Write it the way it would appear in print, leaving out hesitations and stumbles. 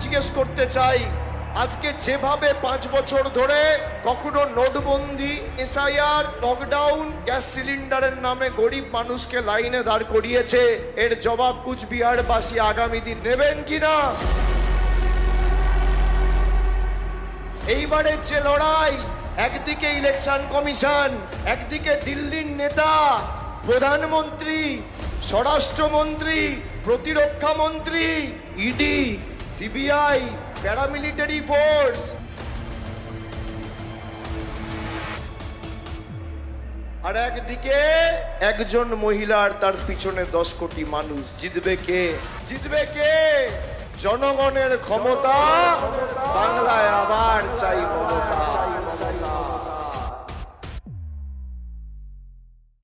জিজ্ঞেস করতে চাই, আজকে যেভাবে 5 বছর ধরে কখনো নোটবন্দি, এসআইআর, লকডাউন, গ্যাস সিলিন্ডারের নামে গরিব মানুষকে লাইনে দাঁড় করিয়েছে, এর জবাব কুচবিহারবাসী আগামী দিন নেবেন কিনা? এইবারের যে লড়াই, একদিকে ইলেকশন কমিশন, একদিকে দিল্লির নেতা, প্রধানমন্ত্রী, স্বরাষ্ট্রমন্ত্রী, প্রতিরক্ষা মন্ত্রী, ইডি, সিবিআই, প্যারামিলিটারি ফোর্স। আর একদিকে একজন মহিলার তার পিছনে 10 কোটি মানুষ। জিতবে কে? জিতবে কে? জনগণের ক্ষমতা, বাংলায় আবার চাই মমতা।